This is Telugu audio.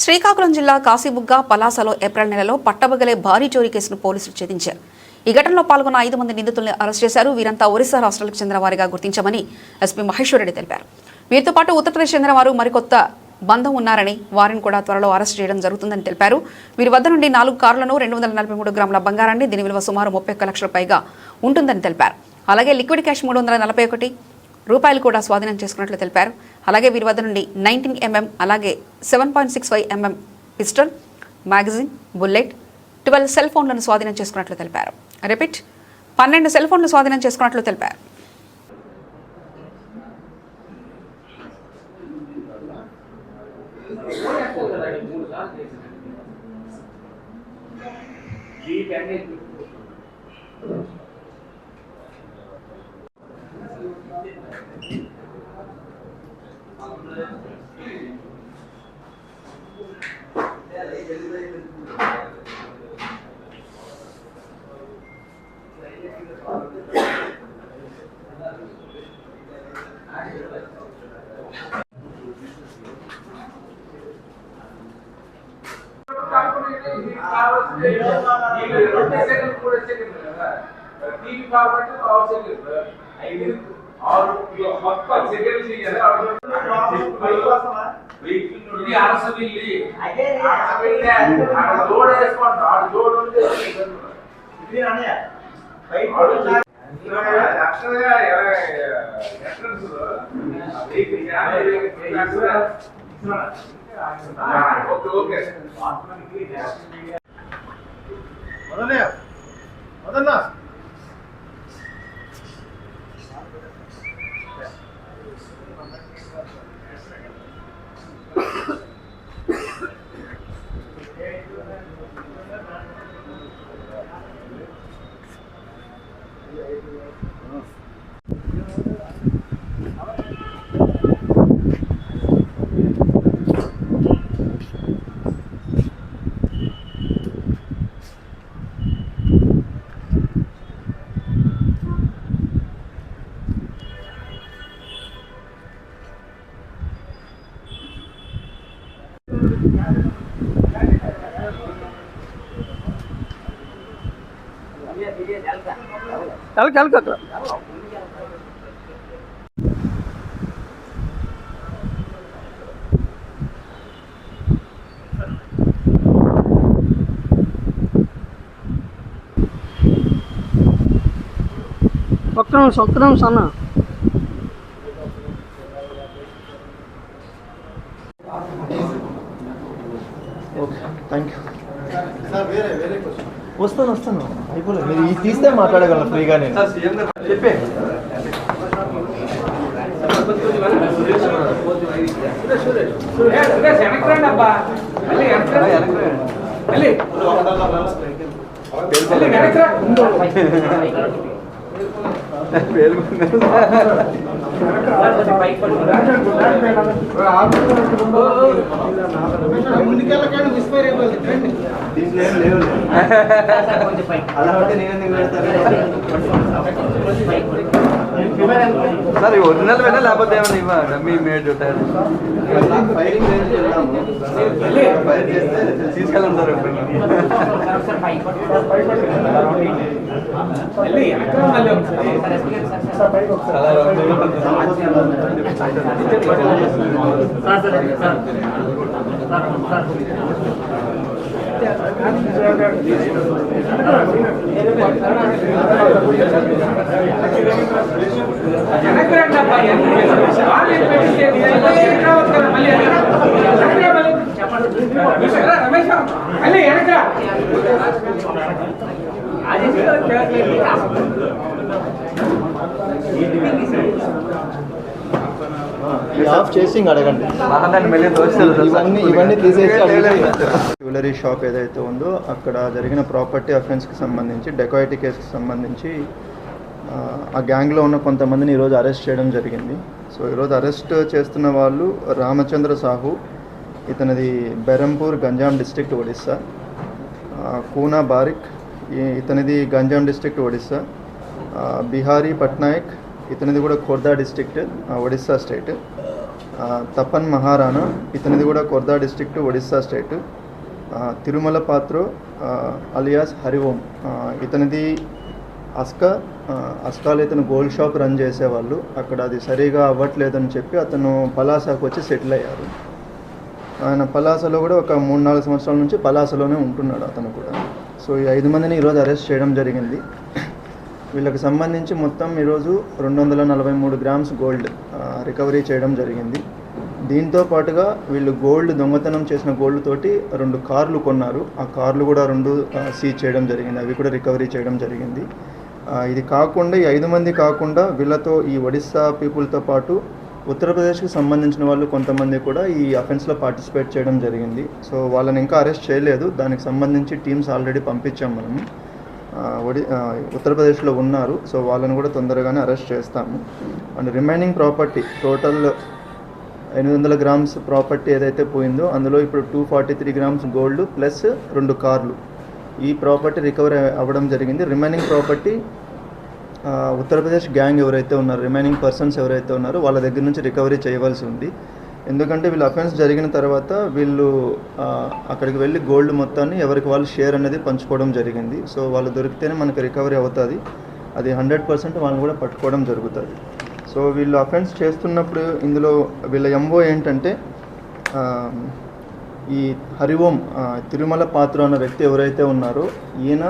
శ్రీకాకుళం జిల్లా కాశీబుగ్గ పలాసలో ఏప్రిల్ నెలలో పట్టబగలే భారీ చోరీ కేసును పోలీసులు ఛేదించారు. ఈ ఘటనలో పాల్గొన్న 5 మంది నిందితులను అరెస్ట్ చేశారు. వీరంతా ఒరిస్సా రాష్ట్రాలకు చెందిన వారిగా గుర్తించామని ఎస్పీ మహేశ్వర్ రెడ్డి తెలిపారు. వీరితో పాటు ఉత్తరప్రదేశ్ చెందిన వారు మరికొత్త బంధం ఉన్నారని, వారిని కూడా త్వరలో అరెస్ట్ చేయడం జరుగుతుందని తెలిపారు. వీరి వద్ద నుండి 4 కార్లను, 243 గ్రాముల బంగారాన్ని, దీని విలువ సుమారు 31 లక్షల పైగా ఉంటుందని తెలిపారు. అలాగే లిక్విడ్ క్యాష్ 341 రూపాయలు కూడా స్వాధీనం చేసుకున్నట్లు తెలిపారు. అలాగే వీరి వద్ద నుండి 19mm అలాగే 7.65 mm pistol, magazine, bullet, 12 cell ఫోన్లను స్వాధీనం చేసుకున్నట్లు తెలిపారు. రిపీట్ 12 సెల్ ఫోన్లు స్వాధీనం చేసుకున్నట్లు తెలిపారు. ఒక్క నిమిషం అన్న. Thank you. వస్తాను అయిపోలేదు. మీరు ఇది తీస్తే మాట్లాడగలను ఫ్రీగా. నేను చెప్పే అలా ఉంటే నేను సార్ ఒరిజినల్ వేనా లేకపోతే ఏమైనా ఇవ్వ డమ్మీ మేడ్ ఫైరింగ్ తీసుకెళ్ళుంటారు. ఆఫ్ చేసి అడగండి. ఇవన్నీ తీసేసి జ్యువెలరీ షాప్ ఏదైతే ఉందో అక్కడ జరిగిన ప్రాపర్టీ అఫెన్స్కి సంబంధించి, డెకాయిటీ కేసుకి సంబంధించి ఆ గ్యాంగ్లో ఉన్న కొంతమందిని ఈరోజు అరెస్ట్ చేయడం జరిగింది. సో ఈరోజు అరెస్ట్ చేస్తున్న వాళ్ళు రామచంద్ర సాహు, ఇతనిది బెరంపూర్ గంజాం డిస్ట్రిక్ట్ ఒడిస్సా. కూనా బారిక్, ఇతనిది గంజాం డిస్ట్రిక్ట్ ఒడిస్సా. బిహారీ పట్నాయక్, ఇతనిది కూడా ఖోర్దా డిస్ట్రిక్ట్ ఒడిస్సా స్టేట్. తపన్ మహారాణా, ఇతనిది కూడా Khorda district, Odisha state. Tirumala Patro alias Hariom, ఇతనిది అస్కాలో ఇతను గోల్డ్ షాప్ రన్ చేసేవాళ్ళు. అక్కడ అది సరిగా అవ్వట్లేదని చెప్పి అతను పలాసాకు వచ్చి సెటిల్ అయ్యారు. ఆయన పలాసలో కూడా ఒక 3-4 సంవత్సరాల నుంచి పలాసలోనే ఉంటున్నాడు అతను కూడా. సో ఈ 5 మందిని ఈరోజు అరెస్ట్ చేయడం జరిగింది. వీళ్ళకి సంబంధించి మొత్తం ఈరోజు 243 గ్రామ్స్ గోల్డ్ రికవరీ చేయడం జరిగింది. దీంతో పాటుగా వీళ్ళు దొంగతనం చేసిన గోల్డ్ తోటి 2 కార్లు కొన్నారు. ఆ కార్లు కూడా 2 సీజ్ చేయడం జరిగింది, అవి కూడా రికవరీ చేయడం జరిగింది. ఇది కాకుండా ఈ 5 మంది కాకుండా వీళ్ళతో ఈ ఒడిస్సా పీపుల్తో పాటు ఉత్తరప్రదేశ్కి సంబంధించిన వాళ్ళు కొంతమంది కూడా ఈ అఫెన్స్లో పార్టిసిపేట్ చేయడం జరిగింది. సో వాళ్ళని ఇంకా అరెస్ట్ చేయలేదు, దానికి సంబంధించి టీమ్స్ ఆల్రెడీ పంపించాం మనము. ఉత్తరప్రదేశ్లో ఉన్నారు, సో వాళ్ళని కూడా తొందరగానే అరెస్ట్ చేస్తాము. And remaining property total 800 grams property ఏదైతే పోయిందో అందులో ఇప్పుడు 243 గ్రామ్స్ గోల్డ్ ప్లస్ 2 కార్లు, ఈ ప్రాపర్టీ రికవరీ అవ్వడం జరిగింది. రిమైనింగ్ ప్రాపర్టీ ఉత్తరప్రదేశ్ గ్యాంగ్ ఎవరైతే ఉన్నారో, రిమైనింగ్ పర్సన్స్ ఎవరైతే ఉన్నారో వాళ్ళ దగ్గర నుంచి రికవరీ చేయవలసి ఉంది. ఎందుకంటే వీళ్ళు అఫెన్స్ జరిగిన తర్వాత వీళ్ళు అక్కడికి వెళ్ళి గోల్డ్ మొత్తాన్ని ఎవరికి వాళ్ళు షేర్ అనేది పంచుకోవడం జరిగింది. సో వాళ్ళు దొరికితేనే మనకి రికవరీ అవుతుంది, అది 100% వాళ్ళని కూడా పట్టుకోవడం జరుగుతుంది. సో వీళ్ళు అఫెన్స్ చేస్తున్నప్పుడు ఇందులో వీళ్ళ ఎంఓ ఏంటంటే ఈ హరిఓం తిరుమల పాత్ర అన్న వ్యక్తి ఎవరైతే ఉన్నారో ఈయన